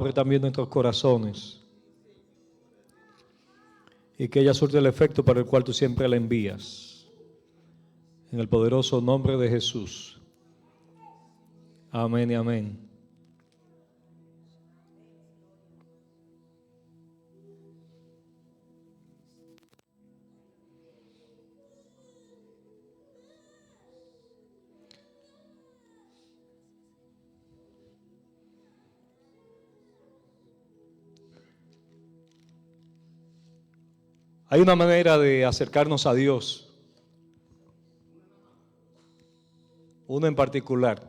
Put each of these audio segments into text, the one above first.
abre también nuestros corazones y que ella surte el efecto para el cual tú siempre la envías. En el poderoso nombre de Jesús. Amén y amén. Hay una manera de acercarnos a Dios, una en particular,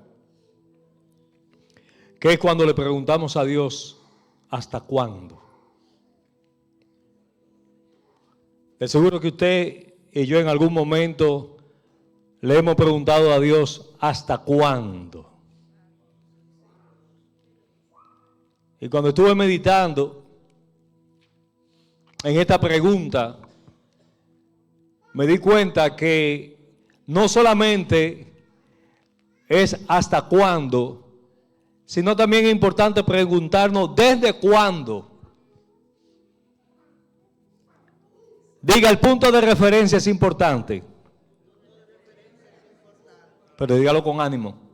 que es cuando le preguntamos a Dios, ¿hasta cuándo? De seguro que usted y yo en algún momento le hemos preguntado a Dios, ¿hasta cuándo? Y cuando estuve meditando en esta pregunta, me di cuenta que no solamente es hasta cuándo, sino también es importante preguntarnos desde cuándo. Diga, el punto de referencia es importante, pero dígalo con ánimo.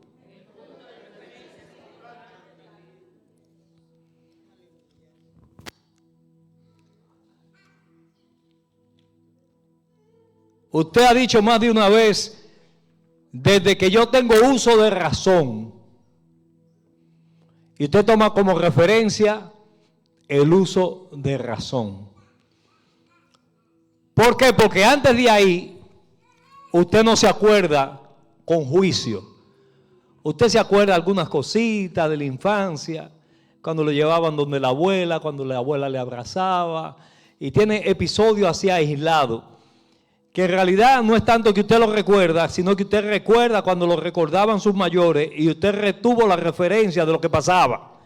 Usted ha dicho más de una vez, desde que yo tengo uso de razón, y usted toma como referencia el uso de razón. ¿Por qué? Porque antes de ahí, usted no se acuerda con juicio. Usted se acuerda de algunas cositas de la infancia, cuando lo llevaban donde la abuela, cuando la abuela le abrazaba, y tiene episodios así aislados, que en realidad no es tanto que usted lo recuerda, sino que usted recuerda cuando lo recordaban sus mayores y usted retuvo la referencia de lo que pasaba.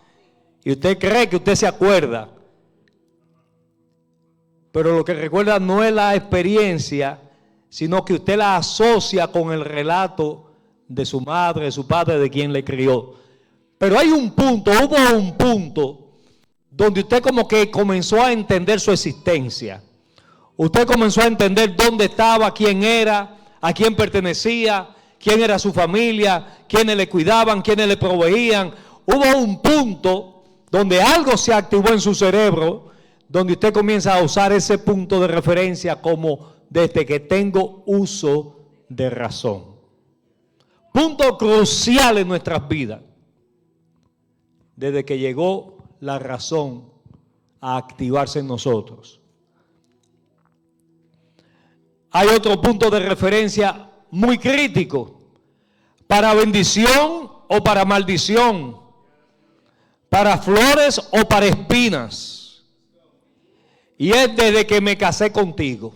Y usted cree que usted se acuerda. Pero lo que recuerda no es la experiencia, sino que usted la asocia con el relato de su madre, de su padre, de quien le crió. Pero hay un punto, hubo un punto donde usted como que comenzó a entender su existencia. Usted comenzó a entender dónde estaba, quién era, a quién pertenecía, quién era su familia, quiénes le cuidaban, quiénes le proveían. Hubo un punto donde algo se activó en su cerebro, donde usted comienza a usar ese punto de referencia como desde que tengo uso de razón. Punto crucial en nuestras vidas. Desde que llegó la razón a activarse en nosotros. Hay otro punto de referencia muy crítico, para bendición o para maldición, para flores o para espinas, y es desde que me casé contigo.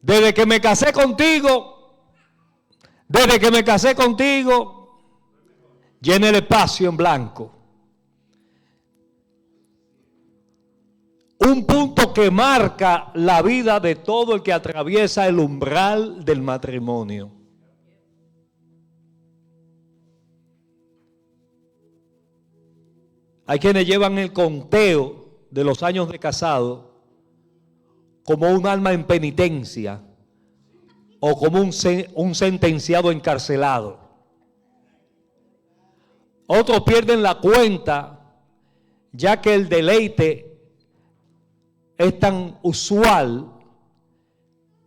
Desde que me casé contigo, llené el espacio en blanco. Un punto que marca la vida de todo el que atraviesa el umbral del matrimonio. Hay quienes llevan el conteo de los años de casado como un alma en penitencia o como un sentenciado encarcelado. Otros pierden la cuenta, ya que el deleite es tan usual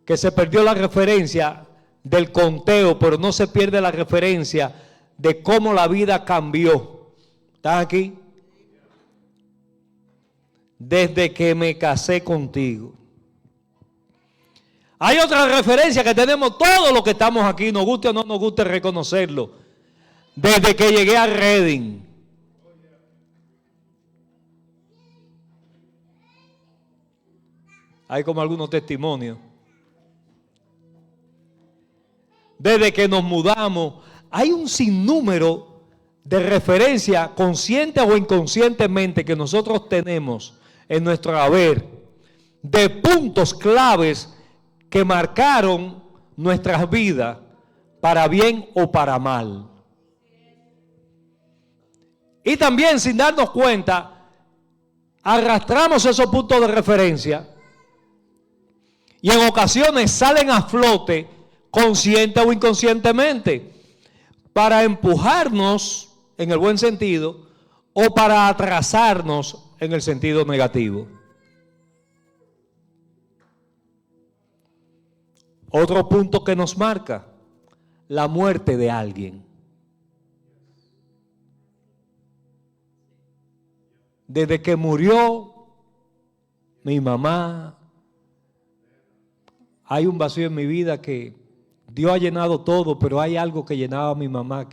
que se perdió la referencia del conteo, pero no se pierde la referencia de cómo la vida cambió. ¿Estás aquí? Desde que me casé contigo. Hay otra referencia que tenemos todos los que estamos aquí, nos guste o no nos guste reconocerlo. Desde que llegué a Redding. Hay como algunos testimonios. Desde que nos mudamos, hay un sinnúmero de referencias, consciente o inconscientemente, que nosotros tenemos en nuestro haber, de puntos claves que marcaron nuestras vidas para bien o para mal. Y también, sin darnos cuenta, arrastramos esos puntos de referencia y en ocasiones salen a flote, consciente o inconscientemente, para empujarnos en el buen sentido o para atrasarnos en el sentido negativo. Otro punto que nos marca, la muerte de alguien. Desde que murió mi mamá, hay un vacío en mi vida que Dios ha llenado todo, pero hay algo que llenaba a mi mamá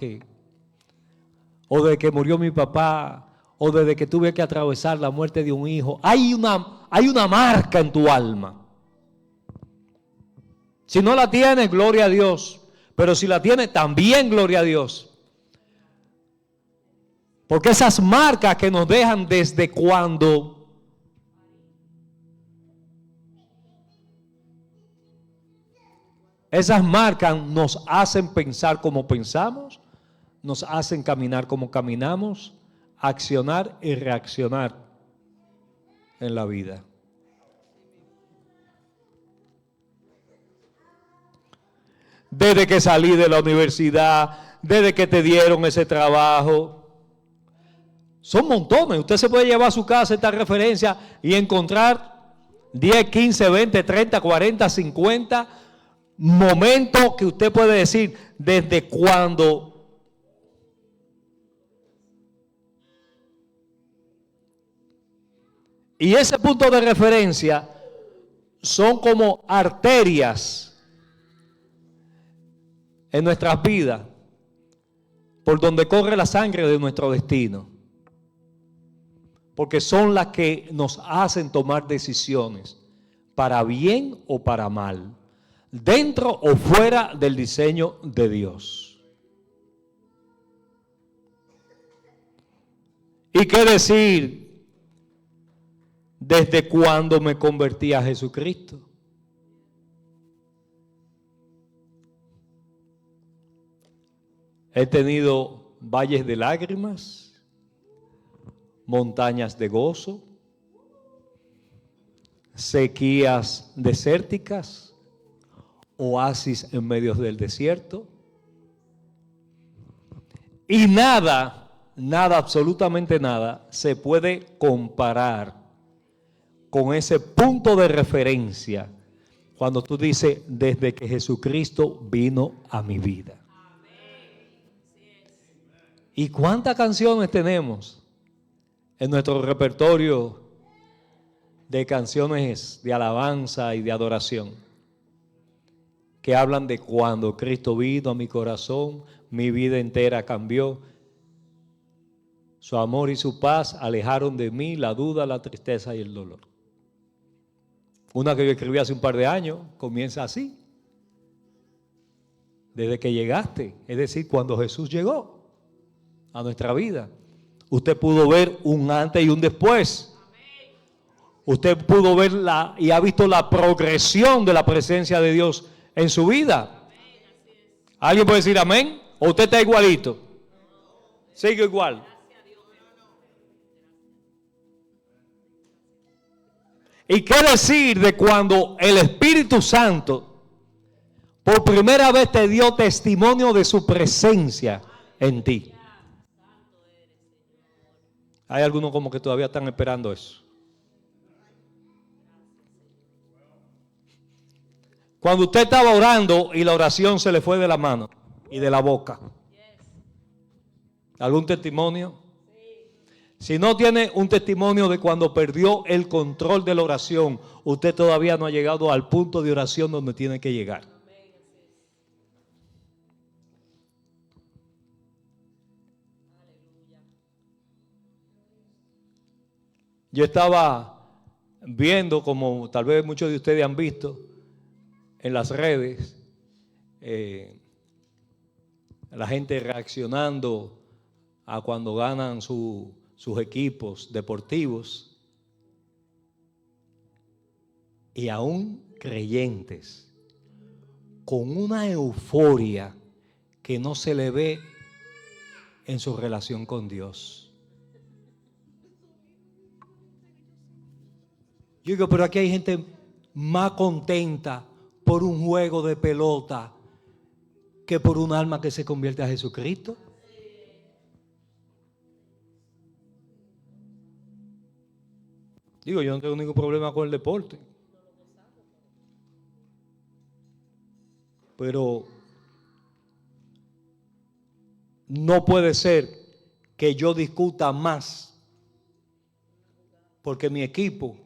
o desde que murió mi papá, o desde que tuve que atravesar la muerte de un hijo, hay una marca en tu alma. Si no la tienes, gloria a Dios, pero si la tienes, también gloria a Dios. Porque esas marcas que nos dejan desde cuando esas marcas nos hacen pensar como pensamos, nos hacen caminar como caminamos, accionar y reaccionar en la vida. Desde que salí de la universidad, desde que te dieron ese trabajo, son montones. Usted se puede llevar a su casa esta referencia y encontrar 10, 15, 20, 30, 40, 50 momentos que usted puede decir desde cuando y ese punto de referencia son como arterias en nuestras vidas por donde corre la sangre de nuestro destino, porque son las que nos hacen tomar decisiones para bien o para mal, dentro o fuera del diseño de Dios. ¿Y qué decir desde cuando me convertí a Jesucristo? He tenido valles de lágrimas, montañas de gozo, sequías desérticas, oasis en medio del desierto. Y nada, absolutamente nada, se puede comparar con ese punto de referencia cuando tú dices, desde que Jesucristo vino a mi vida. ¿Y cuántas canciones tenemos en nuestro repertorio de canciones de alabanza y de adoración que hablan de cuando Cristo vino a mi corazón, mi vida entera cambió, su amor y su paz alejaron de mí la duda, la tristeza y el dolor? Una que yo escribí hace un par de años comienza así: desde que llegaste, es decir, cuando Jesús llegó a nuestra vida, usted pudo ver un antes y un después. Usted pudo ver y ha visto la progresión de la presencia de Dios en su vida. ¿Alguien puede decir amén? ¿O usted está igualito? Sigue igual. ¿Y qué decir de cuando el Espíritu Santo por primera vez te dio testimonio de su presencia en ti? Hay algunos como que todavía están esperando eso. Cuando usted estaba orando y la oración se le fue de la mano y de la boca. ¿Algún testimonio? Si no tiene un testimonio de cuando perdió el control de la oración, usted todavía no ha llegado al punto de oración donde tiene que llegar. Yo estaba viendo, como tal vez muchos de ustedes han visto en las redes, la gente reaccionando a cuando ganan sus equipos deportivos, y aún creyentes con una euforia que no se le ve en su relación con Dios. Yo digo, pero aquí hay gente más contenta por un juego de pelota que por un alma que se convierte a Jesucristo. Digo, yo no tengo ningún problema con el deporte, pero no puede ser que yo discuta más porque mi equipo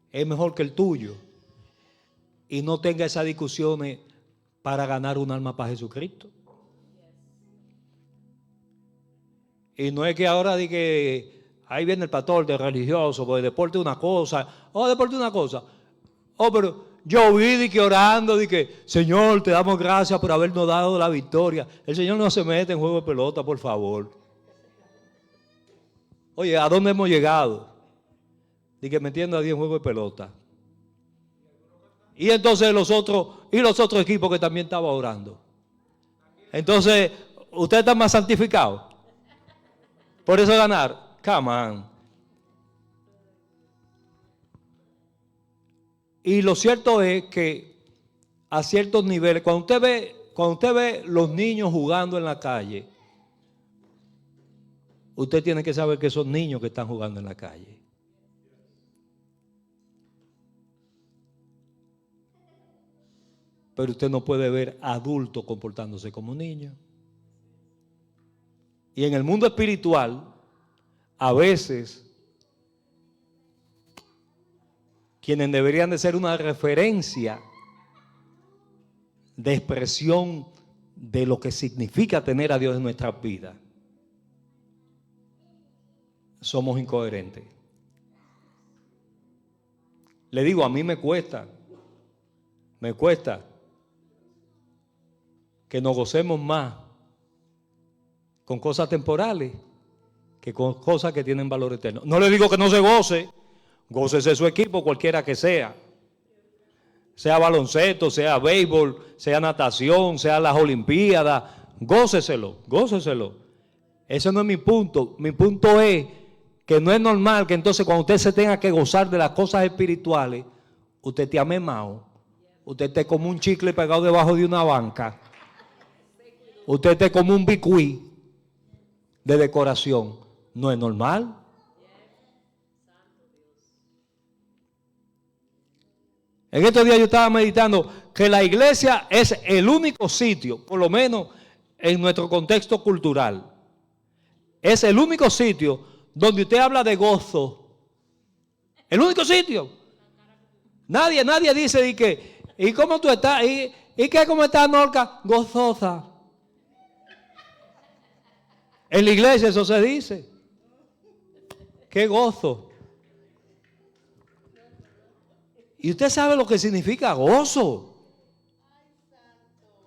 es mejor que el tuyo y no tenga esas discusiones para ganar un alma para Jesucristo. Y no es que ahora diga que ahí viene el pastor de religioso, porque deporte es una cosa, deporte es una cosa. Pero yo vi que orando, que Señor, te damos gracias por habernos dado la victoria. El Señor no se mete en juego de pelota, por favor. Oye, ¿a dónde hemos llegado? Que metiendo a Dios en juego de pelota. Y entonces los otros equipos que también estaban orando. Entonces, ¿ustedes están más santificados? Por eso ganar. Come on. Y lo cierto es que a ciertos niveles, cuando usted ve los niños jugando en la calle, usted tiene que saber que son niños que están jugando en la calle. Pero usted no puede ver adultos comportándose como niños. Y en el mundo espiritual, a veces, quienes deberían de ser una referencia de expresión de lo que significa tener a Dios en nuestras vidas, somos incoherentes. Le digo, a mí me cuesta que nos gocemos más con cosas temporales que con cosas que tienen valor eterno. No le digo que no se goce, gócese su equipo, cualquiera que sea baloncesto, sea béisbol, sea natación, sea las olimpiadas, góceselo. Ese no es mi punto. Mi punto es que no es normal que entonces cuando usted se tenga que gozar de las cosas espirituales, usted esté amemao, usted esté como un chicle pegado debajo de una banca, usted esté como un bicuí de decoración. No es normal. En estos días yo estaba meditando que la iglesia es el único sitio, por lo menos en nuestro contexto cultural, es el único sitio donde usted habla de gozo. El único sitio. Nadie dice ¿y cómo tú estás? ¿Y qué cómo estás, Norca? Gozosa. En la iglesia eso se dice. ¡Qué gozo! Y usted sabe lo que significa gozo.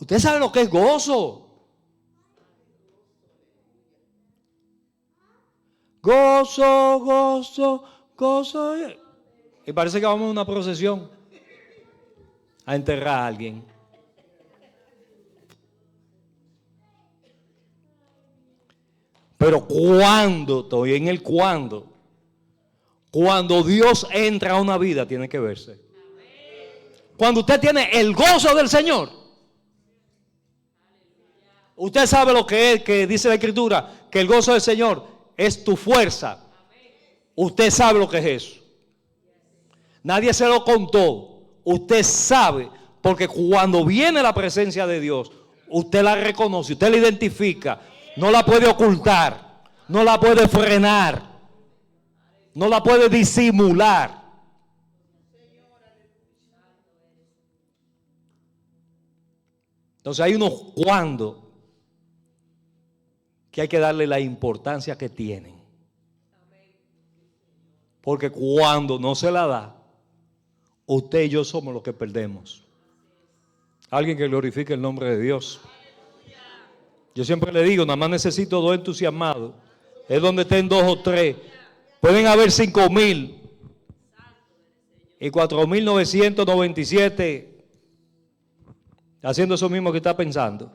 Usted sabe lo que es gozo. Gozo. Y parece que vamos a una procesión a enterrar a alguien. Pero estoy en el cuando Dios entra a una vida, tiene que verse. Cuando usted tiene el gozo del Señor, usted sabe lo que es, que dice la Escritura, que el gozo del Señor es tu fuerza. Usted sabe lo que es eso. Nadie se lo contó. Usted sabe, porque cuando viene la presencia de Dios, usted la reconoce, usted la identifica. No la puede ocultar, no la puede frenar, no la puede disimular. Entonces hay unos cuando que hay que darle la importancia que tienen. Porque cuando no se la da, usted y yo somos los que perdemos. Alguien que glorifique el nombre de Dios. Yo siempre le digo, nada más necesito 2 entusiasmados. Es donde estén 2 o 3. Pueden haber 5,000 y 4,997 haciendo eso mismo que está pensando.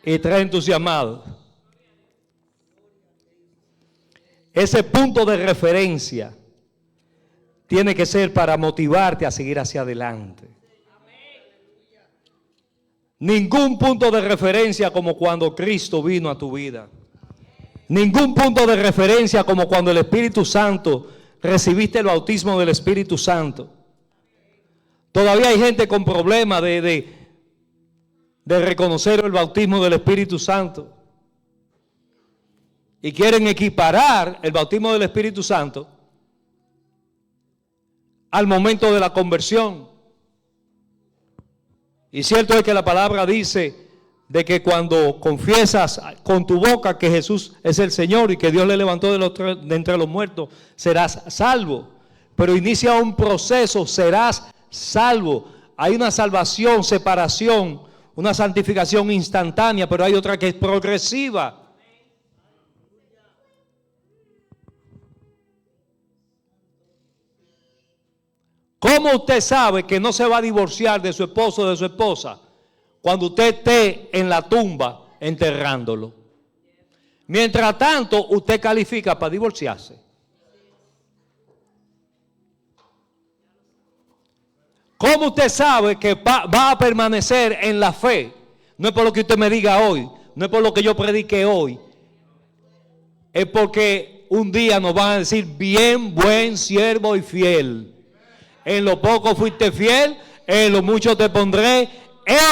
y tres entusiasmados. Ese punto de referencia tiene que ser para motivarte a seguir hacia adelante. Ningún punto de referencia como cuando Cristo vino a tu vida. Ningún punto de referencia como cuando el Espíritu Santo recibiste el bautismo del Espíritu Santo. Todavía hay gente con problemas de reconocer el bautismo del Espíritu Santo. Y quieren equiparar el bautismo del Espíritu Santo al momento de la conversión. Y cierto es que la palabra dice de que cuando confiesas con tu boca que Jesús es el Señor y que Dios le levantó de entre los muertos, serás salvo. Pero inicia un proceso, serás salvo. Hay una salvación, separación, una santificación instantánea, pero hay otra que es progresiva. ¿Cómo usted sabe que no se va a divorciar de su esposo o de su esposa cuando usted esté en la tumba enterrándolo? Mientras tanto, usted califica para divorciarse. ¿Cómo usted sabe que va a permanecer en la fe? No es por lo que usted me diga hoy, no es por lo que yo predique hoy. Es porque un día nos van a decir, bien, buen siervo y fiel. En lo poco fuiste fiel, en lo mucho te pondré.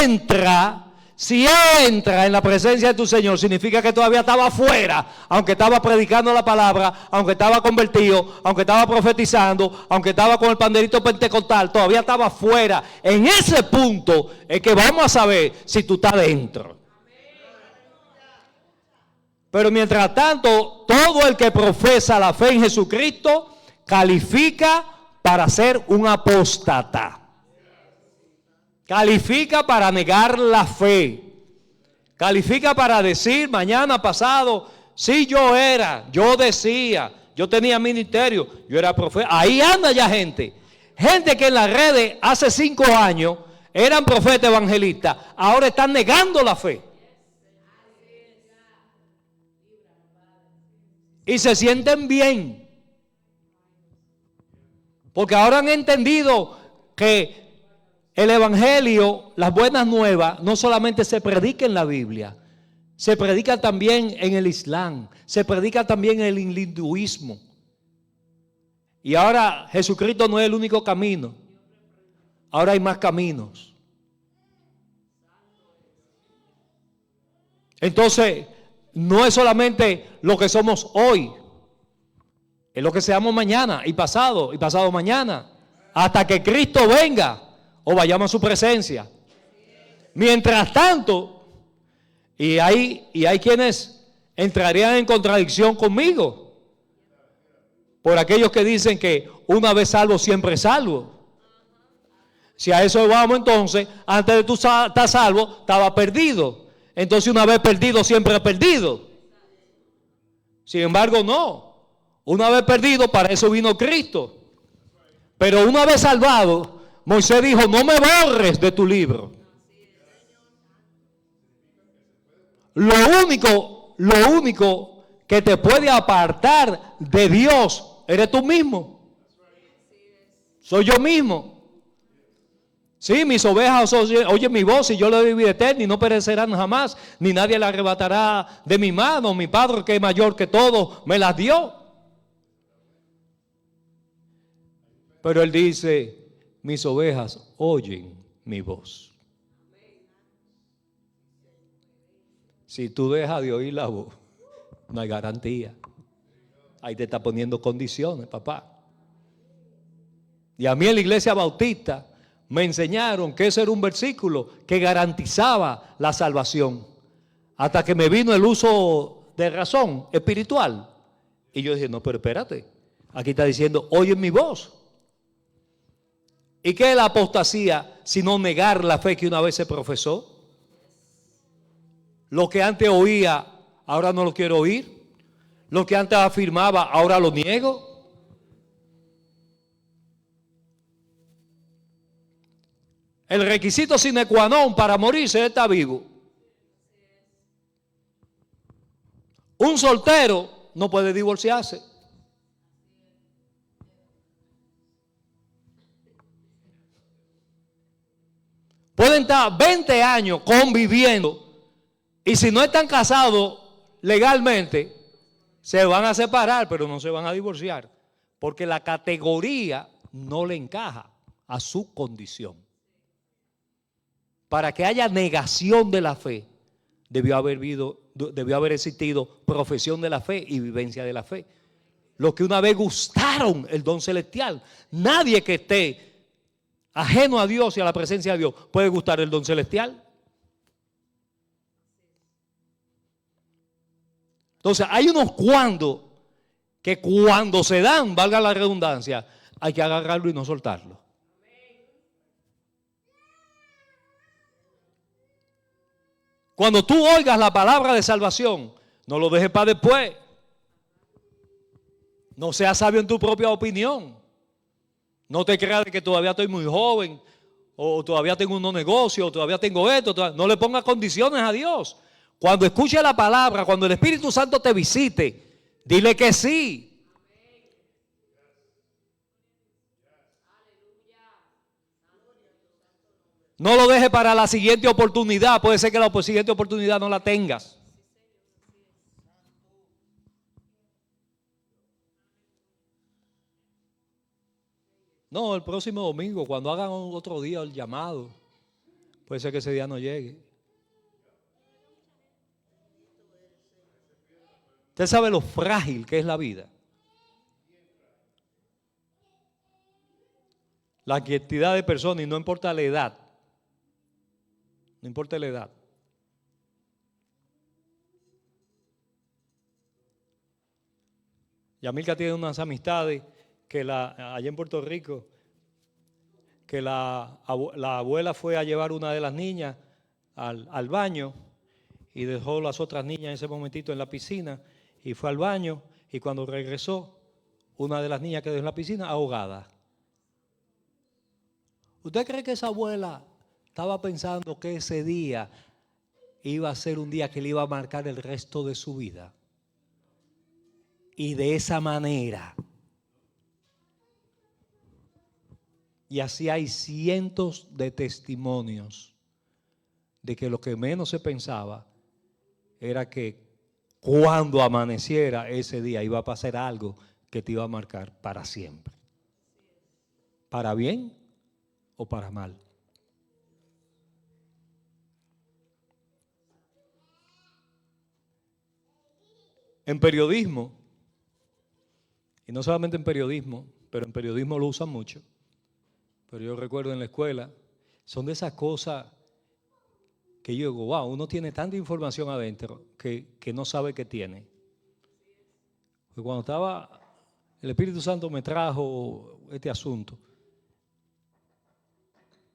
Entra. Si entra en la presencia de tu Señor, significa que todavía estaba afuera, aunque estaba predicando la palabra, aunque estaba convertido, aunque estaba profetizando, aunque estaba con el panderito pentecostal, todavía estaba afuera. En ese punto es que vamos a saber si tú estás dentro. Pero mientras tanto, todo el que profesa la fe en Jesucristo califica para ser un apóstata. Califica para negar la fe. Califica para decir mañana, pasado, sí yo decía, yo tenía ministerio, yo era profeta. Ahí anda ya gente. Gente que en las redes hace 5 años eran profetas evangelistas, ahora están negando la fe. Y se sienten bien. Porque ahora han entendido que el evangelio, las buenas nuevas, no solamente se predica en la Biblia, se predica también en el Islam, se predica también en el hinduismo. Y ahora Jesucristo no es el único camino, ahora hay más caminos. Entonces, no es solamente lo que somos hoy, es lo que seamos mañana y pasado mañana, hasta que Cristo venga o vayamos a su presencia. Mientras tanto, y hay quienes entrarían en contradicción conmigo, por aquellos que dicen que una vez salvo, siempre salvo. Si a eso vamos, entonces, antes de tú estar salvo, estaba perdido. Entonces, una vez perdido, siempre perdido. Sin embargo, no. Una vez perdido, para eso vino Cristo. Pero una vez salvado, Moisés dijo, no me borres de tu libro. Lo único que te puede apartar de Dios eres tú mismo. Soy yo mismo. Sí, mis ovejas oyen mi voz y yo le doy vida eterna y no perecerán jamás, ni nadie la arrebatará de mi mano. Mi Padre, que es mayor que todo, me las dio. Pero él dice, mis ovejas oyen mi voz. Si tú dejas de oír la voz, no hay garantía. Ahí te está poniendo condiciones, papá. Y a mí en la iglesia bautista me enseñaron que ese era un versículo que garantizaba la salvación. Hasta que me vino el uso de razón espiritual. Y yo dije, no, pero espérate. Aquí está diciendo, oyen mi voz. ¿Y qué es la apostasía sino negar la fe que una vez se profesó? Lo que antes oía, ahora no lo quiero oír. Lo que antes afirmaba, ahora lo niego. El requisito sine qua non para morirse es estar vivo. Un soltero no puede divorciarse. Pueden estar 20 años conviviendo y si no están casados legalmente, se van a separar, pero no se van a divorciar, porque la categoría no le encaja a su condición. Para que haya negación de la fe, debió haber existido profesión de la fe y vivencia de la fe. Los que una vez gustaron el don celestial. Nadie que esté ajeno a Dios y a la presencia de Dios puede gustar el don celestial. Entonces hay unos cuantos que cuando se dan, valga la redundancia, hay que agarrarlo y no soltarlo. Cuando tú oigas la palabra de salvación, no lo dejes para después. No seas sabio en tu propia opinión. No te creas que todavía estoy muy joven, o todavía tengo unos negocios, o todavía tengo esto. No le pongas condiciones a Dios. Cuando escuche la palabra, cuando el Espíritu Santo te visite, dile que sí. No lo dejes para la siguiente oportunidad. Puede ser que la siguiente oportunidad no la tengas. No, el próximo domingo, cuando hagan otro día el llamado, puede ser que ese día no llegue. Usted sabe lo frágil que es la vida. La cantidad de personas, y no importa la edad. No importa la edad. Yamilka tiene unas amistades que allá en Puerto Rico, que la abuela fue a llevar una de las niñas al baño y dejó las otras niñas en ese momentito en la piscina y fue al baño y cuando regresó, una de las niñas quedó en la piscina ahogada. ¿Usted cree que esa abuela estaba pensando que ese día iba a ser un día que le iba a marcar el resto de su vida? Y de esa manera. Y así hay cientos de testimonios de que lo que menos se pensaba era que cuando amaneciera ese día iba a pasar algo que te iba a marcar para siempre. Para bien o para mal. En periodismo, y no solamente en periodismo, pero en periodismo lo usan mucho. Pero yo recuerdo en la escuela, son de esas cosas que yo digo, wow, uno tiene tanta información adentro que no sabe que tiene. Porque cuando estaba, el Espíritu Santo me trajo este asunto,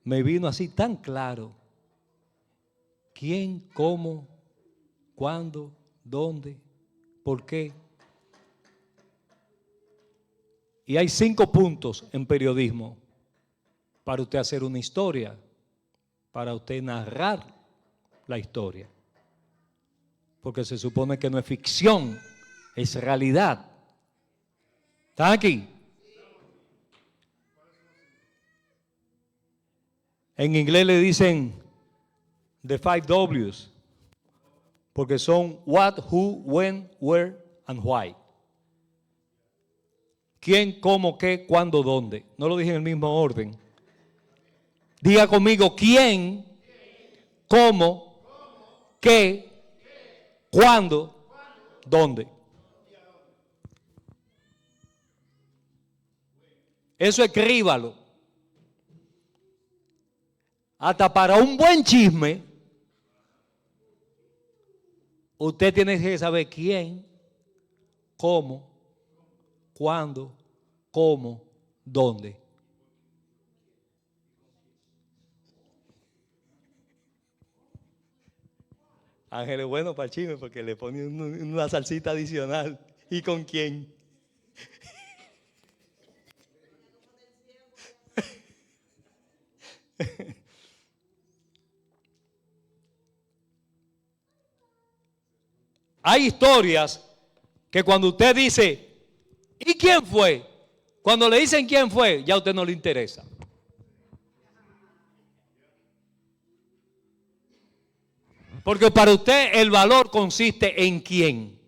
me vino así tan claro, quién, cómo, cuándo, dónde, por qué. Y hay 5 puntos en periodismo para usted hacer una historia, para usted narrar la historia. Porque se supone que no es ficción, es realidad. ¿Están aquí? En inglés le dicen the 5 W's, porque son what, who, when, where, and why. ¿Quién, cómo, qué, cuándo, dónde? No lo dije en el mismo orden. Diga conmigo, ¿quién, cómo, qué, cuándo, dónde? Eso escríbalo. Hasta para un buen chisme, usted tiene que saber quién, cómo, cuándo, cómo, dónde. Ángel es bueno para el chisme porque le pone una salsita adicional. ¿Y con quién? Hay historias que cuando usted dice, ¿y quién fue? Cuando le dicen quién fue, ya a usted no le interesa. Porque para usted el valor consiste en quién.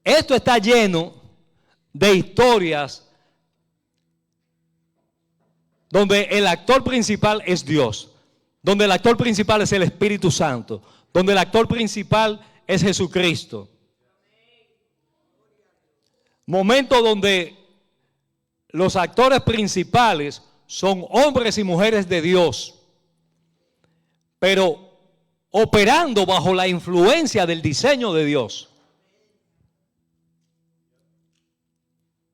Esto está lleno de historias donde el actor principal es Dios, donde el actor principal es el Espíritu Santo, donde el actor principal es Jesucristo. Momento donde los actores principales son hombres y mujeres de Dios, pero operando bajo la influencia del diseño de Dios.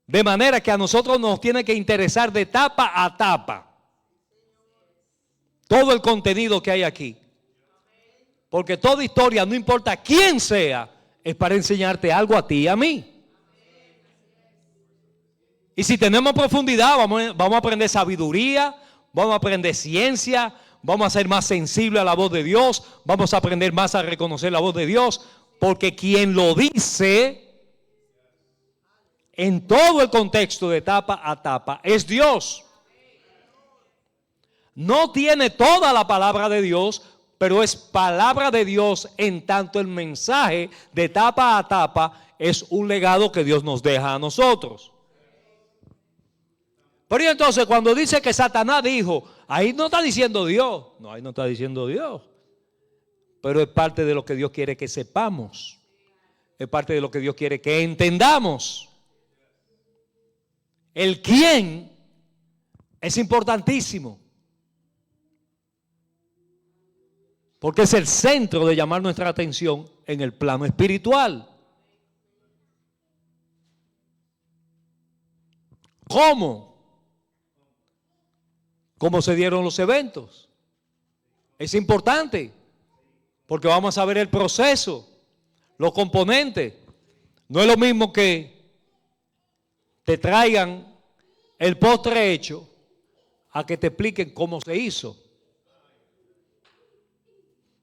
De manera que a nosotros nos tiene que interesar de tapa a tapa todo el contenido que hay aquí. Porque toda historia, no importa quién sea, es para enseñarte algo a ti y a mí. Y si tenemos profundidad, vamos a aprender sabiduría, vamos a aprender ciencia, vamos a ser más sensibles a la voz de Dios, vamos a aprender más a reconocer la voz de Dios, porque quien lo dice en todo el contexto de tapa a tapa es Dios. No tiene toda la palabra de Dios, pero es palabra de Dios en tanto el mensaje de tapa a tapa es un legado que Dios nos deja a nosotros. Pero entonces cuando dice que Satanás dijo, ahí no está diciendo Dios. No, ahí no está diciendo Dios. Pero es parte de lo que Dios quiere que sepamos. Es parte de lo que Dios quiere que entendamos. El quién es importantísimo. Porque es el centro de llamar nuestra atención en el plano espiritual. ¿Cómo? ¿Cómo se dieron los eventos? Es importante, porque vamos a ver el proceso, los componentes. No es lo mismo que te traigan el postre hecho a que te expliquen cómo se hizo.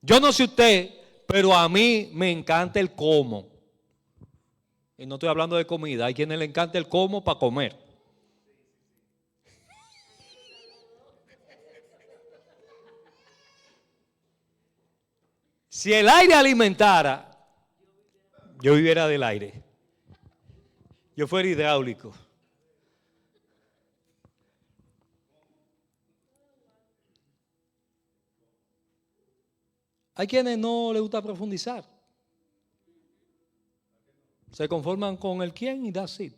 Yo no sé usted, pero a mí me encanta el cómo. Y no estoy hablando de comida, hay quienes le encanta el cómo para comer. Si el aire alimentara, yo viviera del aire. Yo fuera hidráulico. Hay quienes no les gusta profundizar. Se conforman con el quién y that's it.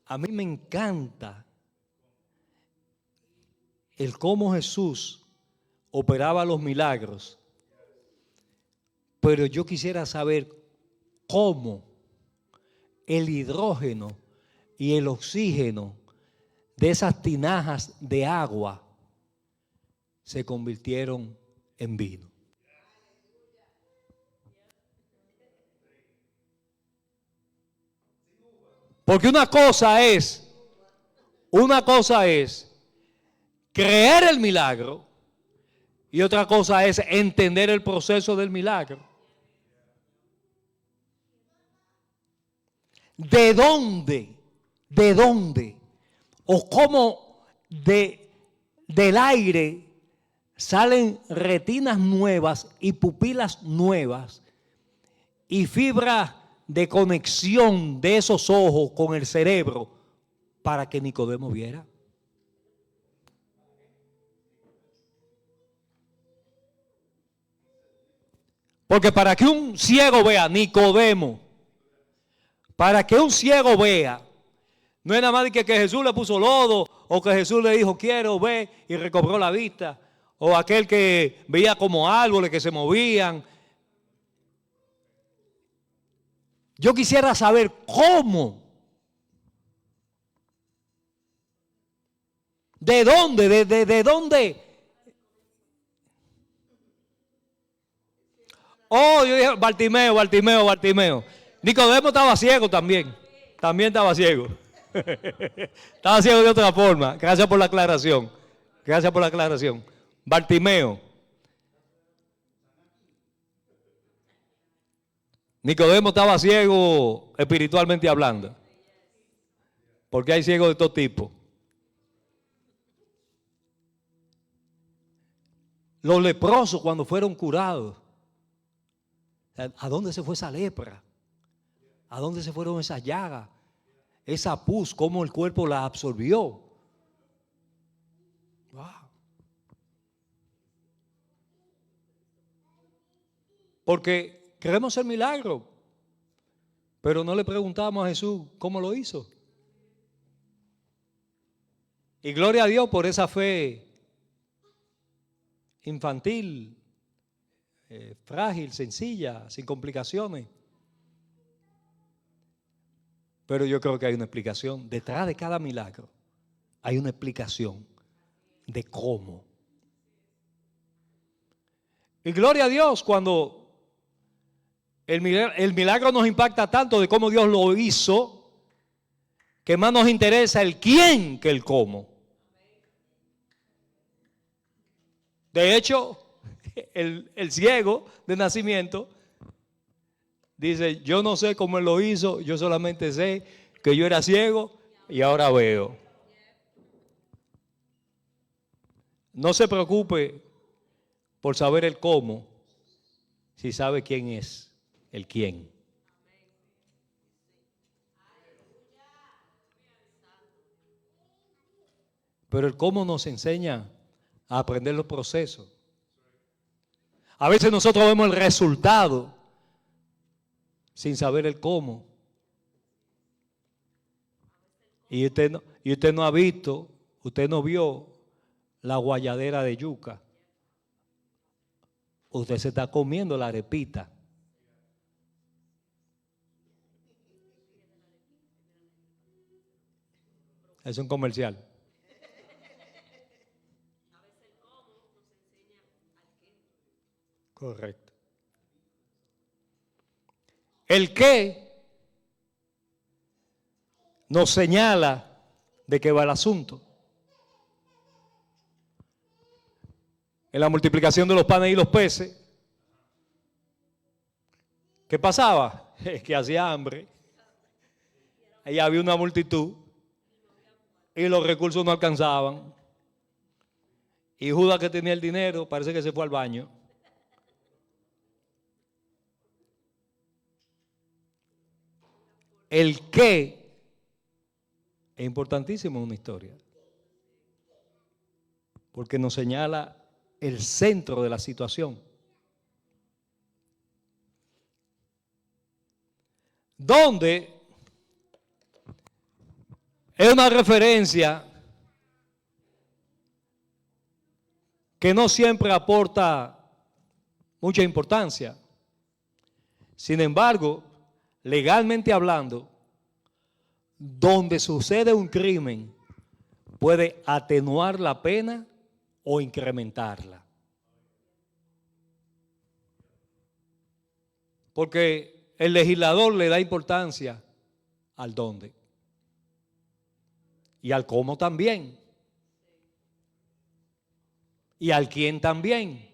A mí me encanta el cómo Jesús operaba los milagros. Pero yo quisiera saber cómo el hidrógeno y el oxígeno de esas tinajas de agua se convirtieron en vino. Porque una cosa es creer el milagro y otra cosa es entender el proceso del milagro. ¿De dónde? ¿O cómo del aire salen retinas nuevas y pupilas nuevas y fibras de conexión de esos ojos con el cerebro para que Nicodemo viera? Porque para que un ciego vea, Nicodemo, para que un ciego vea, no es nada más que Jesús le puso lodo, o que Jesús le dijo quiero ver y recobró la vista, o aquel que veía como árboles que se movían. Yo quisiera saber cómo, de dónde, de dónde. Oh, yo dije Bartimeo. Nicodemo estaba ciego también estaba ciego. Estaba ciego de otra forma. Gracias por la aclaración. Gracias por la aclaración. Bartimeo. Nicodemo estaba ciego espiritualmente hablando. Porque hay ciegos de todo tipo. Los leprosos cuando fueron curados. ¿A dónde se fue esa lepra? ¿A dónde se fueron esas llagas? Esa pus, cómo el cuerpo la absorbió. Wow. Porque queremos el milagro, pero no le preguntamos a Jesús cómo lo hizo. Y gloria a Dios por esa fe infantil, frágil, sencilla, sin complicaciones. Pero yo creo que hay una explicación. Detrás de cada milagro hay una explicación de cómo. Y gloria a Dios cuando el milagro nos impacta tanto de cómo Dios lo hizo, que más nos interesa el quién que el cómo. De hecho, el ciego de nacimiento dice, yo no sé cómo él lo hizo, yo solamente sé que yo era ciego y ahora veo. No se preocupe por saber el cómo, si sabe quién es el quién. Pero el cómo nos enseña a aprender los procesos. A veces nosotros vemos el resultado sin saber el cómo. Y usted no ha visto, usted no vio la guayadera de yuca. Usted se está comiendo la arepita. Es un comercial. Correcto. El qué nos señala de qué va el asunto. En la multiplicación de los panes y los peces, ¿qué pasaba? Que hacía hambre. Ahí había una multitud y los recursos no alcanzaban. Y Judas, que tenía el dinero, parece que se fue al baño. El qué es importantísimo en una historia, porque nos señala el centro de la situación. Donde es una referencia que no siempre aporta mucha importancia. Sin embargo, legalmente hablando, donde sucede un crimen puede atenuar la pena o incrementarla. Porque el legislador le da importancia al dónde y al cómo también y al quién también.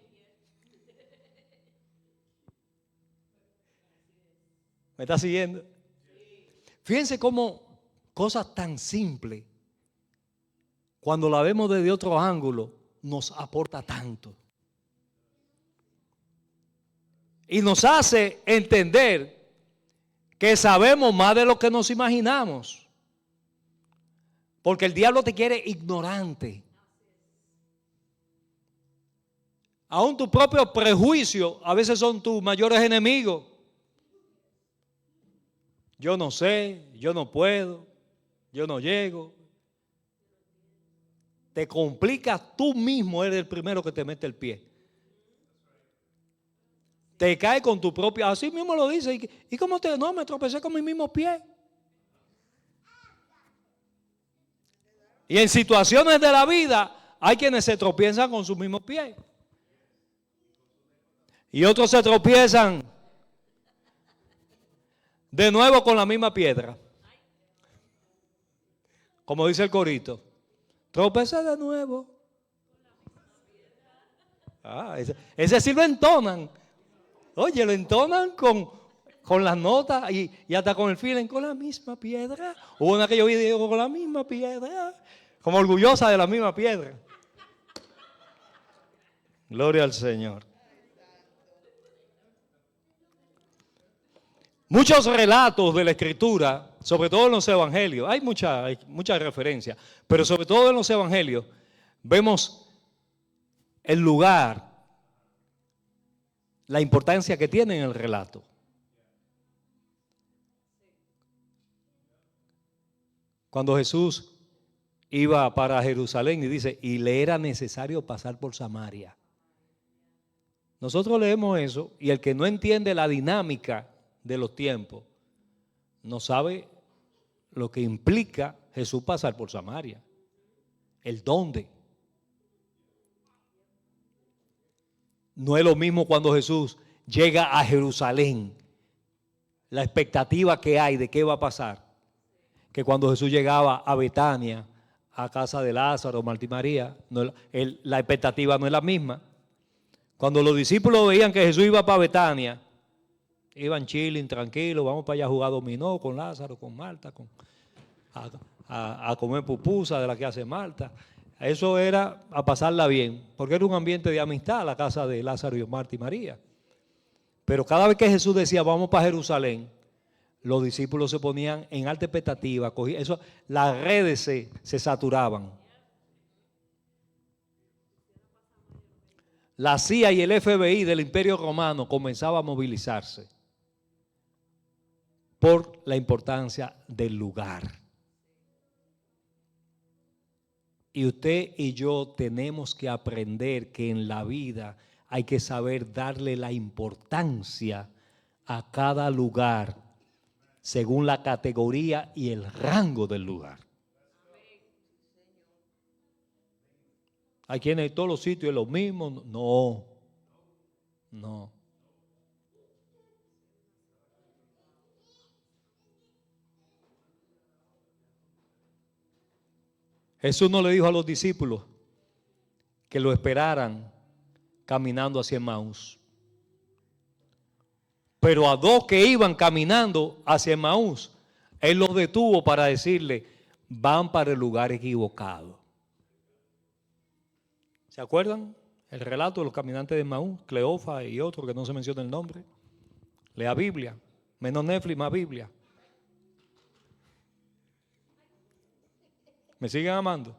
¿Me está siguiendo? Fíjense cómo cosas tan simples, cuando la vemos desde otro ángulo, nos aporta tanto. Y nos hace entender que sabemos más de lo que nos imaginamos. Porque el diablo te quiere ignorante. Aún tus propios prejuicios a veces son tus mayores enemigos. Yo no sé, yo no puedo, yo no llego. Te complicas tú mismo, eres el primero que te mete el pie. Te cae con tu propia, así mismo lo dice. ¿Y cómo te? No, me tropecé con mi mismo pie. Y en situaciones de la vida hay quienes se tropiezan con sus mismos pies. Y otros se tropiezan de nuevo con la misma piedra. Como dice el corito, tropecé de nuevo. Ese sí lo entonan. Oye, lo entonan con las notas y hasta con el feeling, con la misma piedra. Hubo una que yo vi, digo, con la misma piedra. Como orgullosa de la misma piedra. Gloria al Señor. Muchos relatos de la Escritura, sobre todo en los evangelios, hay muchas referencias, pero sobre todo en los evangelios, vemos el lugar, la importancia que tiene en el relato. Cuando Jesús iba para Jerusalén y dice, y le era necesario pasar por Samaria. Nosotros leemos eso y el que no entiende la dinámica de los tiempos no sabe lo que implica Jesús pasar por Samaria. El dónde. No es lo mismo cuando Jesús llega a Jerusalén, la expectativa que hay de qué va a pasar, que cuando Jesús llegaba a Betania, a casa de Lázaro, Marta y María, la expectativa no es la misma. Cuando los discípulos veían que Jesús iba para Betania, iban chilling, tranquilos, vamos para allá a jugar dominó con Lázaro, con Marta, a comer pupusa de la que hace Marta. Eso era a pasarla bien, porque era un ambiente de amistad la casa de Lázaro y Marta y María. Pero cada vez que Jesús decía vamos para Jerusalén, los discípulos se ponían en alta expectativa, las redes se saturaban. La CIA y el FBI del Imperio Romano comenzaban a movilizarse por la importancia del lugar. Y usted y yo tenemos que aprender que en la vida hay que saber darle la importancia a cada lugar según la categoría y el rango del lugar. Hay quienes en todos los sitios es lo mismo. No. Jesús no le dijo a los discípulos que lo esperaran caminando hacia Emaús. Pero a dos que iban caminando hacia Emaús, Él los detuvo para decirle, van para el lugar equivocado. ¿Se acuerdan? El relato de los caminantes de Emaús, Cleofa y otro que no se menciona el nombre. Lea Biblia, menos Netflix, más Biblia. ¿Me siguen amando?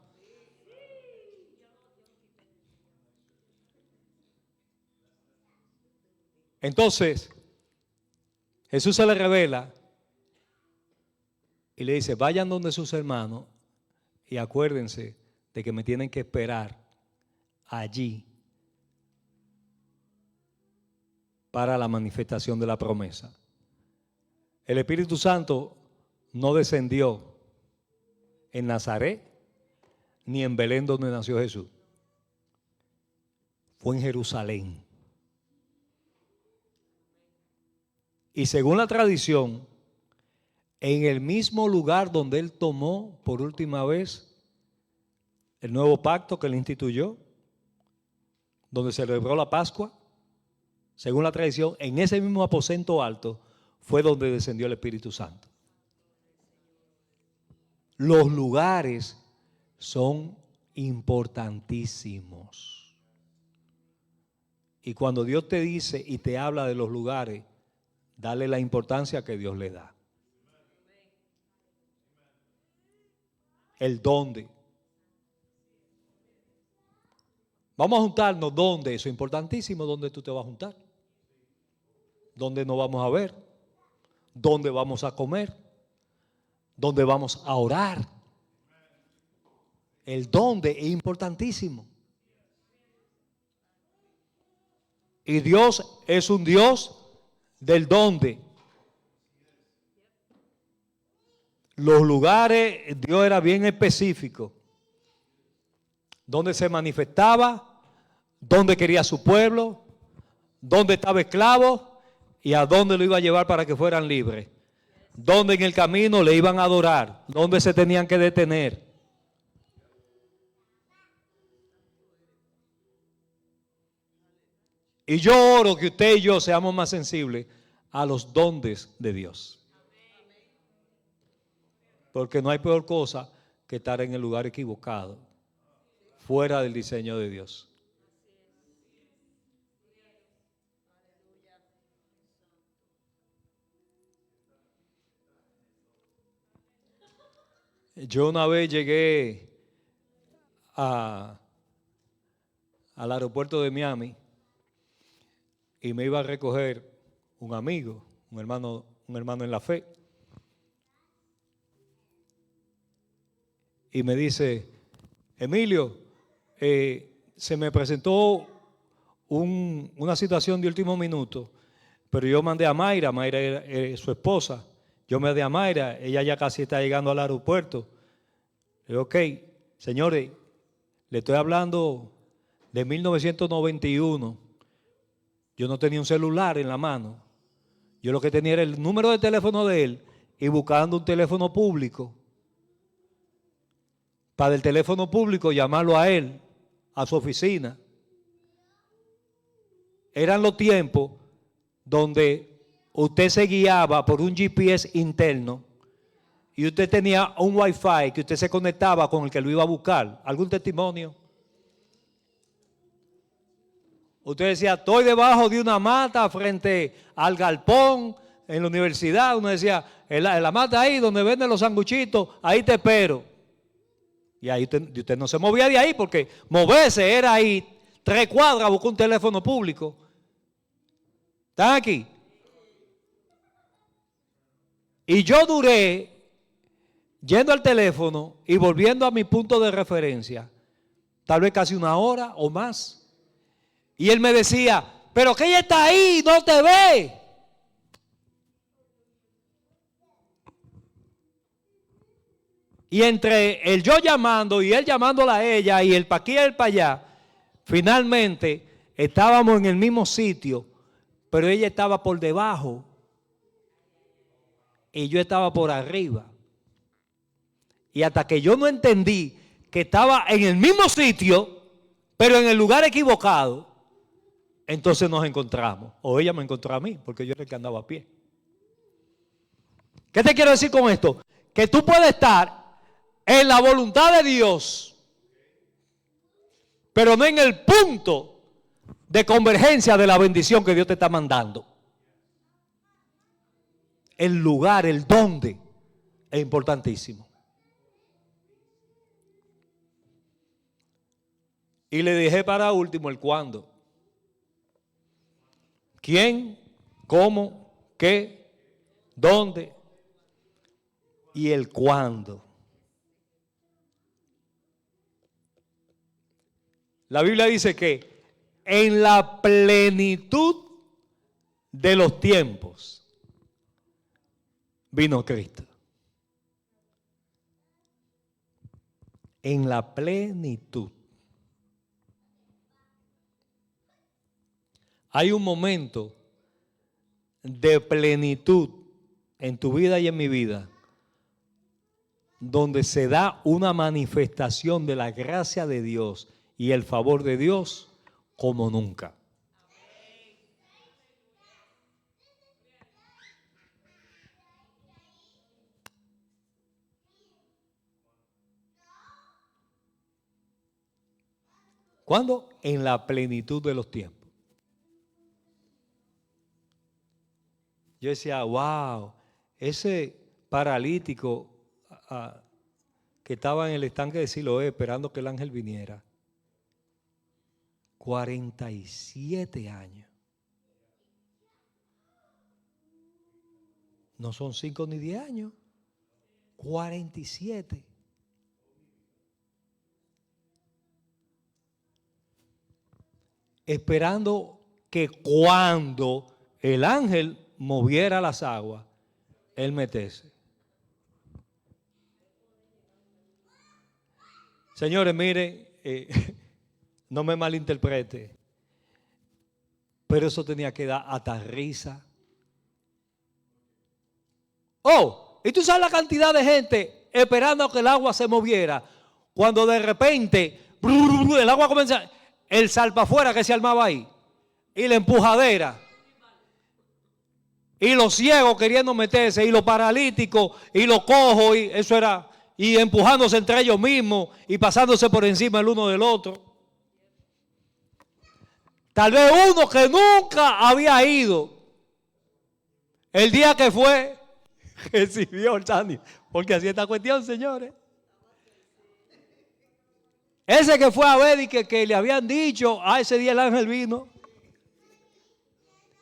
Entonces, Jesús se le revela y le dice, vayan donde sus hermanos y acuérdense de que me tienen que esperar allí para la manifestación de la promesa. El Espíritu Santo no descendió en Nazaret ni en Belén donde nació Jesús. Fue en Jerusalén. Y según la tradición, en el mismo lugar donde Él tomó por última vez el nuevo pacto que Él instituyó, donde se celebró la Pascua, según la tradición, en ese mismo aposento alto fue donde descendió el Espíritu Santo. Los lugares son importantísimos. Y cuando Dios te dice y te habla de los lugares, dale la importancia que Dios le da. El dónde. Vamos a juntarnos, ¿dónde? Eso es importantísimo, ¿dónde tú te vas a juntar? ¿Dónde nos vamos a ver? ¿Dónde vamos a comer? ¿Dónde vamos a orar? El dónde es importantísimo. Y Dios es un Dios del dónde. Los lugares, Dios era bien específico. Dónde se manifestaba, dónde quería su pueblo, dónde estaba esclavo y a dónde lo iba a llevar para que fueran libres. donde en el camino le iban a adorar, donde se tenían que detener. Y yo oro que usted y yo seamos más sensibles a los dones de Dios. Porque no hay peor cosa que estar en el lugar equivocado, fuera del diseño de Dios. Yo una vez llegué al aeropuerto de Miami y me iba a recoger un amigo, un hermano en la fe. Y me dice, Emilio, se me presentó una situación de último minuto, pero yo mandé a Mayra era su esposa. Yo mandé a Mayra, ella ya casi está llegando al aeropuerto. Le digo, ok, señores, le estoy hablando de 1991. Yo no tenía un celular en la mano. Yo lo que tenía era el número de teléfono de él y buscando un teléfono público. Para el teléfono público llamarlo a él, a su oficina. Eran los tiempos donde usted se guiaba por un GPS interno y usted tenía un Wi-Fi que usted se conectaba con el que lo iba a buscar. ¿Algún testimonio? Usted decía, estoy debajo de una mata frente al galpón en la universidad. Uno decía, en la mata ahí donde venden los sanguchitos, ahí te espero. Y ahí usted no se movía de ahí porque moverse era ahí 3 cuadras a buscar un teléfono público. ¿Están aquí? Y yo duré yendo al teléfono y volviendo a mi punto de referencia, tal vez casi 1 hora o más. Y él me decía, pero que ella está ahí, no te ve. Y entre el yo llamando y él llamándola a ella y el pa' aquí y el pa' allá, finalmente estábamos en el mismo sitio, pero ella estaba por debajo y yo estaba por arriba. Y hasta que yo no entendí que estaba en el mismo sitio, pero en el lugar equivocado, entonces nos encontramos. O ella me encontró a mí, porque yo era el que andaba a pie. ¿Qué te quiero decir con esto? Que tú puedes estar en la voluntad de Dios, pero no en el punto de convergencia de la bendición que Dios te está mandando. El lugar, el dónde, es importantísimo. Y le dije para último el cuándo. ¿Quién? ¿Cómo? ¿Qué? ¿Dónde? Y el cuándo. La Biblia dice que en la plenitud de los tiempos vino Cristo. En la plenitud. Hay un momento de plenitud en tu vida y en mi vida donde se da una manifestación de la gracia de Dios y el favor de Dios como nunca. ¿Cuándo? En la plenitud de los tiempos. Yo decía, wow, ese paralítico que estaba en el estanque de Siloé esperando que el ángel viniera. 47 años. No son 5 ni 10 años. 47. Esperando que cuando el ángel moviera las aguas, él metiese. Señores, miren, no me malinterprete, pero eso tenía que dar hasta risa. Oh, y tú sabes la cantidad de gente esperando que el agua se moviera, cuando de repente el agua comienza, el salpa afuera que se armaba ahí, y la empujadera, y los ciegos queriendo meterse, y los paralíticos, y los cojos, y eso era, y empujándose entre ellos mismos, y pasándose por encima el uno del otro. Tal vez uno que nunca había ido, el día que fue, recibió el sándwich. Porque así está cuestión, señores. Ese que fue a ver y que le habían dicho, ese día el ángel vino.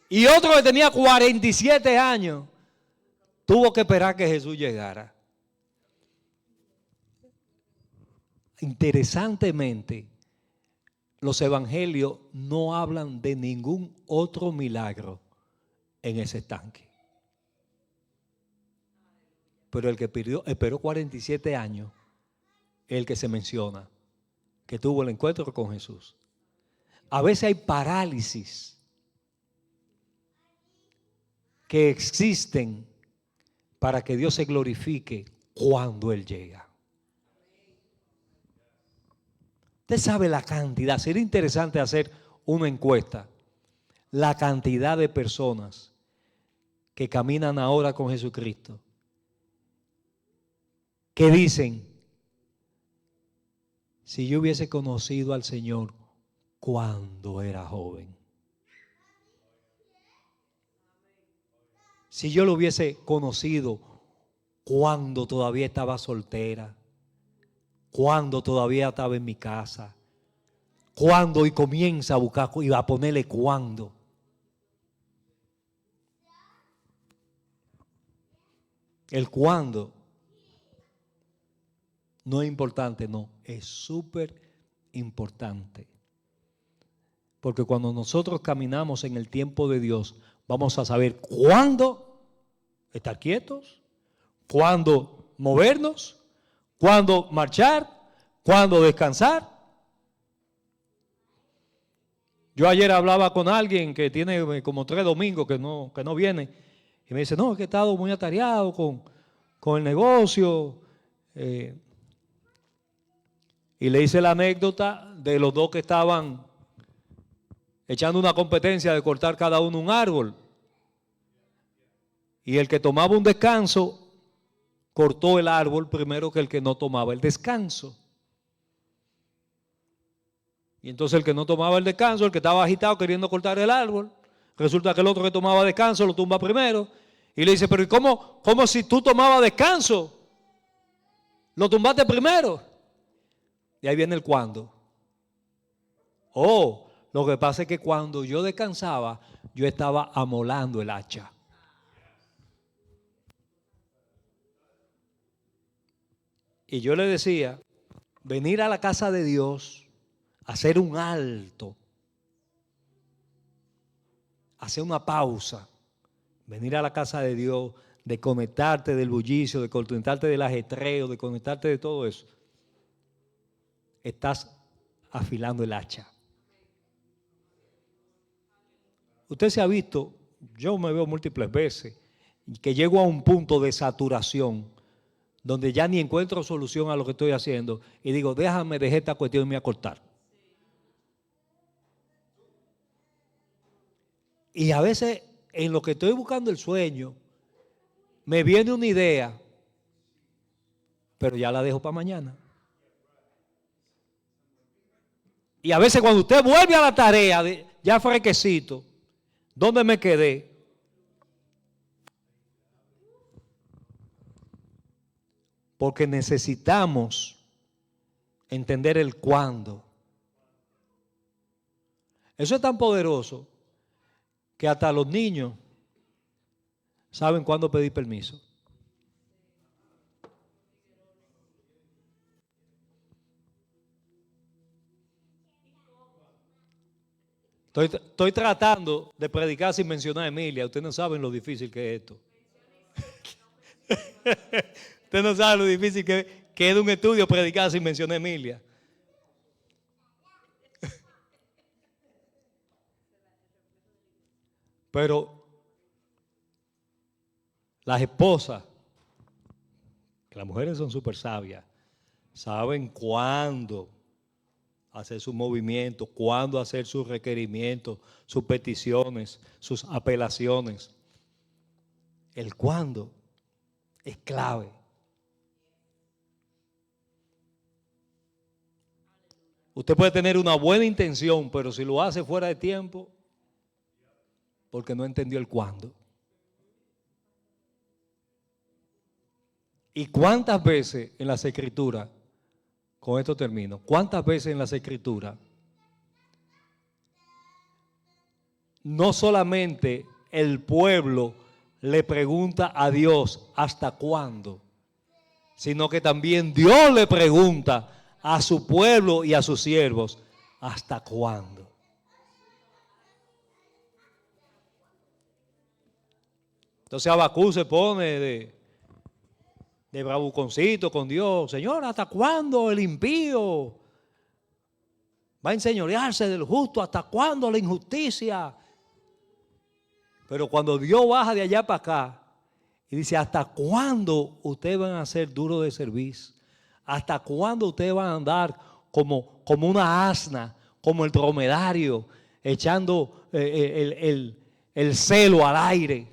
Y otro que tenía 47 años, tuvo que esperar que Jesús llegara. Interesantemente, los evangelios no hablan de ningún otro milagro en ese estanque. Pero el que esperó 47 años es el que se menciona, que tuvo el encuentro con Jesús. A veces hay parálisis que existen para que Dios se glorifique cuando Él llega. Usted sabe la cantidad, sería interesante hacer una encuesta, la cantidad de personas que caminan ahora con Jesucristo, que dicen, si yo hubiese conocido al Señor cuando era joven, si yo lo hubiese conocido cuando todavía estaba soltera, cuando todavía estaba en mi casa, cuando, y comienza a buscar y a ponerle cuando. El cuándo no es importante, no, es súper importante. Porque cuando nosotros caminamos en el tiempo de Dios, vamos a saber cuándo estar quietos, cuándo movernos, cuándo marchar, cuándo descansar. Yo ayer hablaba con alguien que tiene como 3 domingos que no viene, y me dice, no, es que he estado muy atareado con el negocio. Y le hice la anécdota de los dos que estaban echando una competencia de cortar cada uno un árbol. Y el que tomaba un descanso, cortó el árbol primero que el que no tomaba el descanso. Y entonces el que no tomaba el descanso, el que estaba agitado queriendo cortar el árbol, resulta que el otro que tomaba descanso lo tumba primero. Y le dice, pero ¿y cómo si tú tomabas descanso? Lo tumbaste primero. Y ahí viene el cuándo. Oh, lo que pasa es que cuando yo descansaba, yo estaba amolando el hacha. Y yo le decía, venir a la casa de Dios, hacer un alto, hacer una pausa, venir a la casa de Dios, desconectarte del bullicio, desconectarte del ajetreo, desconectarte de todo eso. Estás afilando el hacha. Usted se ha visto, yo me veo múltiples veces, que llego a un punto de saturación donde ya ni encuentro solución a lo que estoy haciendo y digo, déjame dejar esta cuestión y me voy a cortar. Y a veces en lo que estoy buscando el sueño, me viene una idea, pero ya la dejo para mañana. Y a veces cuando usted vuelve a la tarea, ya fresquecito, ¿dónde me quedé? Porque necesitamos entender el cuándo. Eso es tan poderoso que hasta los niños saben cuándo pedir permiso. Estoy tratando de predicar sin mencionar a Emilia. Ustedes no saben lo difícil que es esto. Ustedes no saben lo difícil que es de un estudio predicar sin mencionar a Emilia. Pero las esposas que las mujeres son súper sabias, saben cuándo hacer sus movimientos, cuándo hacer sus requerimientos, sus peticiones, sus apelaciones. El cuándo es clave. Usted puede tener una buena intención, pero si lo hace fuera de tiempo, porque no entendió el cuándo. ¿Y cuántas veces en las Escrituras, con esto termino, cuántas veces en las Escrituras, no solamente el pueblo le pregunta a Dios hasta cuándo, sino que también Dios le pregunta a su pueblo y a sus siervos hasta cuándo? Entonces Habacuc se pone de bravuconcito con Dios. Señor, ¿hasta cuándo el impío va a enseñorearse del justo? ¿Hasta cuándo la injusticia? Pero cuando Dios baja de allá para acá y dice, ¿hasta cuándo ustedes van a ser duros de servicio? ¿Hasta cuándo ustedes van a andar como una asna, como el dromedario, echando el celo al aire?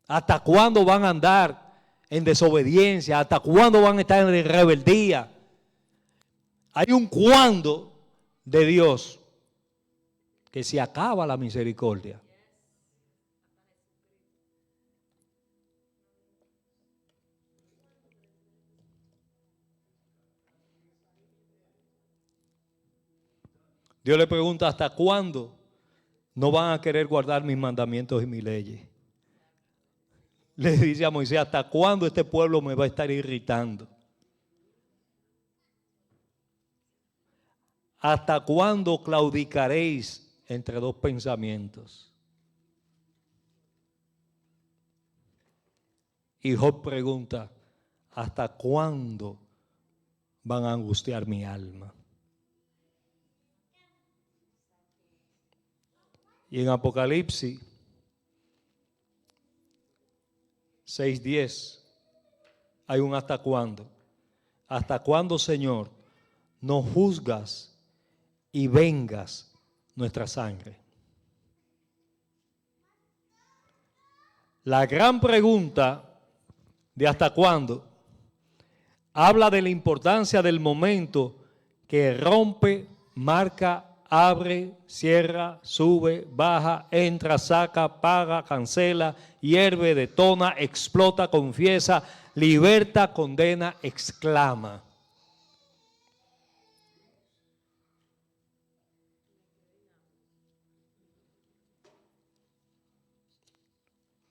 ¿Hasta cuándo van a andar en desobediencia? ¿Hasta cuándo van a estar en rebeldía? Hay un cuándo de Dios que se acaba la misericordia. Dios le pregunta, ¿hasta cuándo no van a querer guardar mis mandamientos y mis leyes? Le dice a Moisés, ¿hasta cuándo este pueblo me va a estar irritando? ¿Hasta cuándo claudicaréis entre dos pensamientos? Y Job pregunta, ¿hasta cuándo van a angustiar mi alma? Y en Apocalipsis 6:10 hay un hasta cuándo. ¿Hasta cuándo, Señor, no juzgas y vengas nuestra sangre? La gran pregunta de hasta cuándo habla de la importancia del momento que rompe, marca, abre, cierra, sube, baja, entra, saca, paga, cancela, hierve, detona, explota, confiesa, liberta, condena, exclama.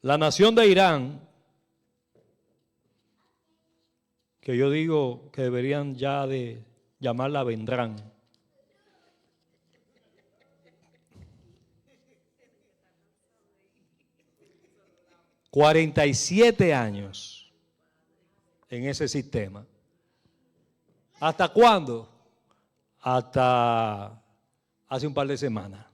La nación de Irán, que yo digo que deberían ya de llamarla Vendrán, 47 años en ese sistema. ¿Hasta cuándo? Hasta hace un par de semanas.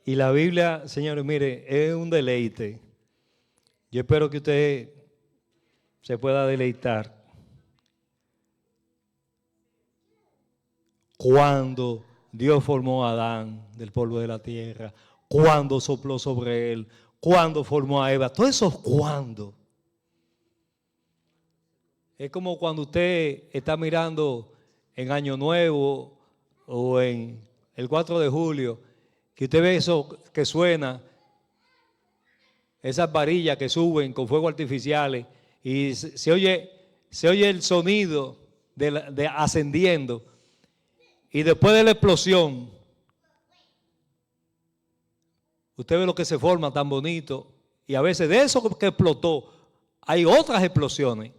Y la Biblia, señores, mire, es un deleite. Yo espero que usted se pueda deleitar. Cuando Dios formó a Adán del polvo de la tierra, cuando sopló sobre él, cuando formó a Eva, todos esos cuándo. Es como cuando usted está mirando en Año Nuevo o en el 4 de julio, que usted ve eso que suena, esas varillas que suben con fuegos artificiales y se oye el sonido de ascendiendo, y después de la explosión usted ve lo que se forma tan bonito, y a veces de eso que explotó hay otras explosiones.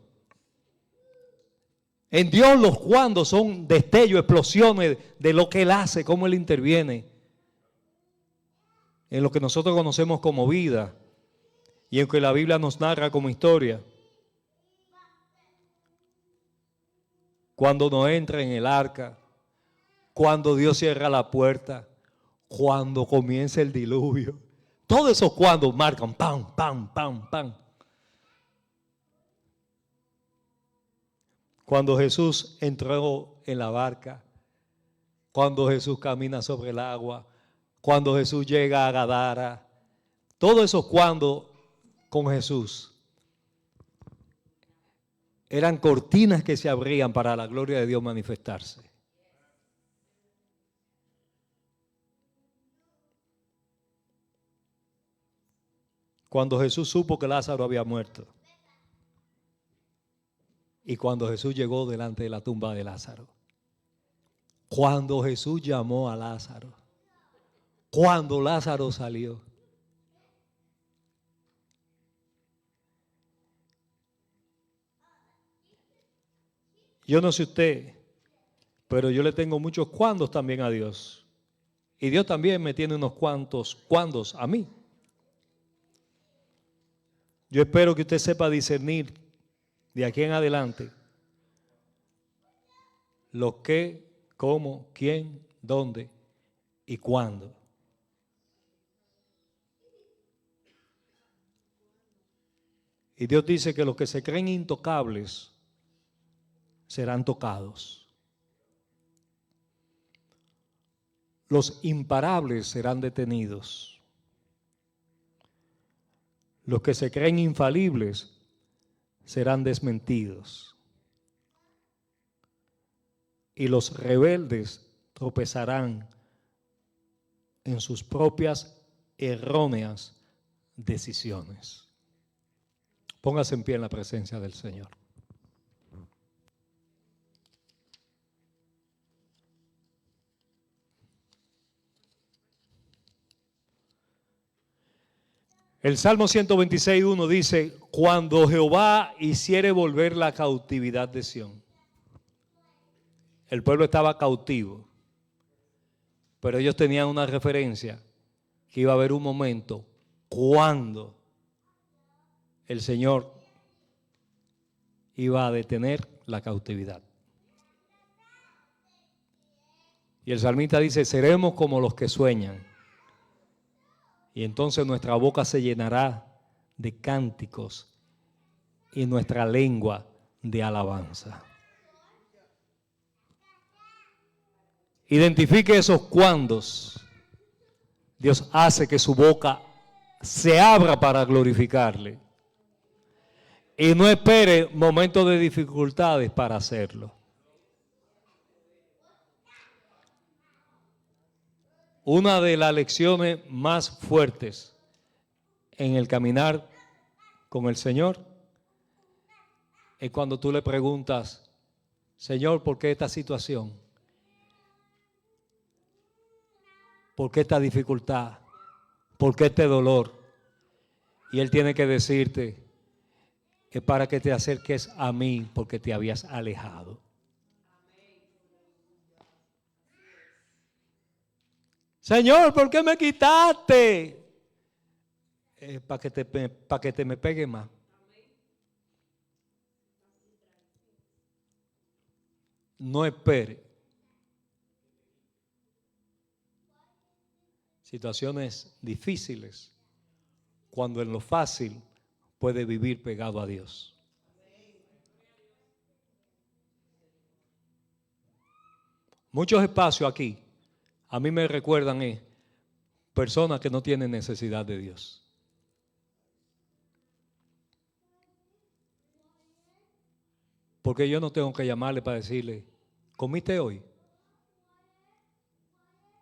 En Dios los cuandos son destellos, explosiones de lo que Él hace, cómo Él interviene. en lo que nosotros conocemos como vida y en lo que la Biblia nos narra como historia. Cuando Noé entra en el arca, cuando Dios cierra la puerta, cuando comienza el diluvio. Todos esos cuando marcan pam, pam, pam, pam. Cuando Jesús entró en la barca, cuando Jesús camina sobre el agua, cuando Jesús llega a Gadara, todos esos cuando con Jesús eran cortinas que se abrían para la gloria de Dios manifestarse. Cuando Jesús supo que Lázaro había muerto y cuando Jesús llegó delante de la tumba de Lázaro, cuando Jesús llamó a Lázaro, cuando Lázaro salió. Yo no sé usted, pero yo le tengo muchos cuandos también a Dios. Y Dios también me tiene unos cuantos cuandos a mí. Yo espero que usted sepa discernir de aquí en adelante lo que, cómo, quién, dónde y cuándo. Y Dios dice que los que se creen intocables serán tocados. Los imparables serán detenidos. Los que se creen infalibles serán desmentidos. Y los rebeldes tropezarán en sus propias erróneas decisiones. Póngase en pie en la presencia del Señor. El Salmo 126:1 dice: cuando Jehová hiciere volver la cautividad de Sión. El pueblo estaba cautivo, pero ellos tenían una referencia que iba a haber un momento cuando el Señor iba a detener la cautividad. Y el salmista dice: seremos como los que sueñan. Y entonces nuestra boca se llenará de cánticos y nuestra lengua de alabanza. Identifique esos cuandos. Dios hace que su boca se abra para glorificarle. Y no espere momentos de dificultades para hacerlo. Una de las lecciones más fuertes en el caminar con el Señor es cuando tú le preguntas: Señor, ¿por qué esta situación? ¿Por qué esta dificultad? ¿Por qué este dolor? Y Él tiene que decirte: es para que te acerques a mí porque te habías alejado. Señor, ¿por qué me quitaste? Para que te me pegue más. No espere situaciones difíciles cuando en lo fácil puede vivir pegado a Dios. Muchos espacios aquí a mí me recuerdan personas que no tienen necesidad de Dios. Porque yo no tengo que llamarle para decirle: ¿comiste hoy?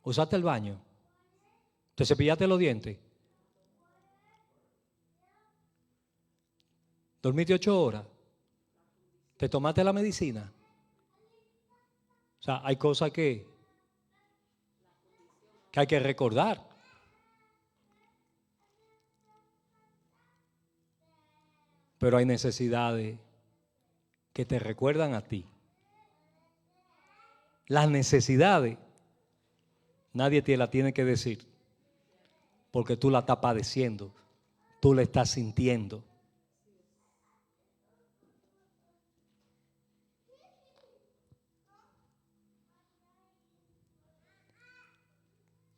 ¿Usaste el baño? ¿Te cepillaste los dientes? ¿Dormiste 8 horas? ¿Te tomaste la medicina? O sea, hay cosas que hay que recordar. Pero hay necesidades que te recuerdan a ti. Las necesidades nadie te las tiene que decir, porque tú la estás padeciendo, tú la estás sintiendo.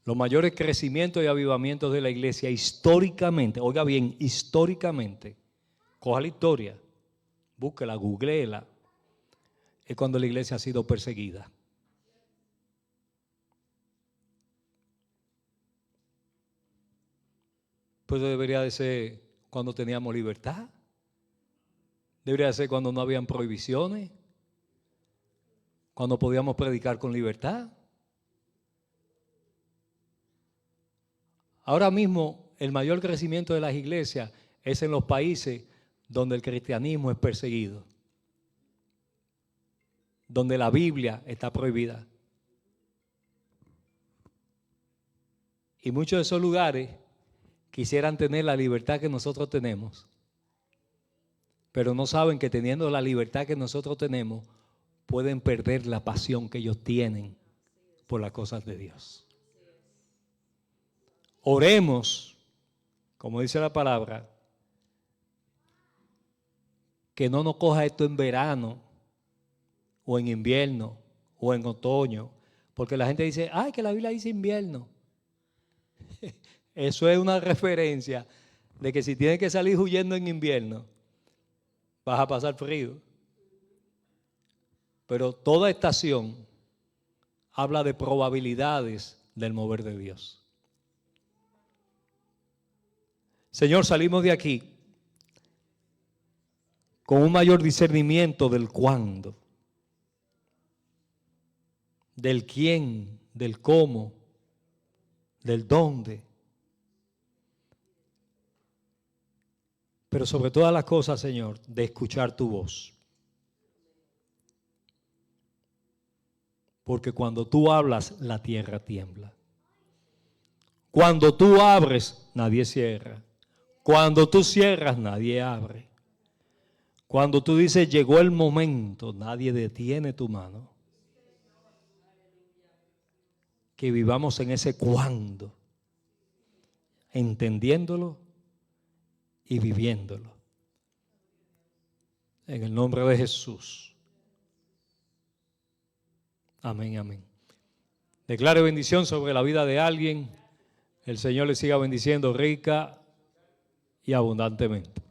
Los mayores crecimientos y avivamientos de la iglesia históricamente, oiga bien, históricamente, coja la historia, búsquela, googleela, es cuando la iglesia ha sido perseguida. Pues debería de ser cuando teníamos libertad, debería de ser cuando no habían prohibiciones, cuando podíamos predicar con libertad. Ahora mismo el mayor crecimiento de las iglesias es en los países donde el cristianismo es perseguido, donde la Biblia está prohibida. Y muchos de esos lugares quisieran tener la libertad que nosotros tenemos, pero no saben que teniendo la libertad que nosotros tenemos, pueden perder la pasión que ellos tienen por las cosas de Dios. Oremos, como dice la palabra, que no nos coja esto en verano, o en invierno, o en otoño, porque la gente dice, ay, que la Biblia dice invierno. Eso es una referencia de que si tienes que salir huyendo en invierno, vas a pasar frío. Pero toda estación habla de probabilidades del mover de Dios. Señor, salimos de aquí con un mayor discernimiento del cuándo, del quién, del cómo, del dónde. Pero sobre todas las cosas, Señor, de escuchar tu voz. Porque cuando tú hablas, la tierra tiembla. Cuando tú abres, nadie cierra. Cuando tú cierras, nadie abre. Cuando tú dices, llegó el momento, nadie detiene tu mano. Que vivamos en ese cuándo, entendiéndolo y viviéndolo. En el nombre de Jesús. Amén, amén. Declare bendición sobre la vida de alguien. El Señor le siga bendiciendo rica y abundantemente.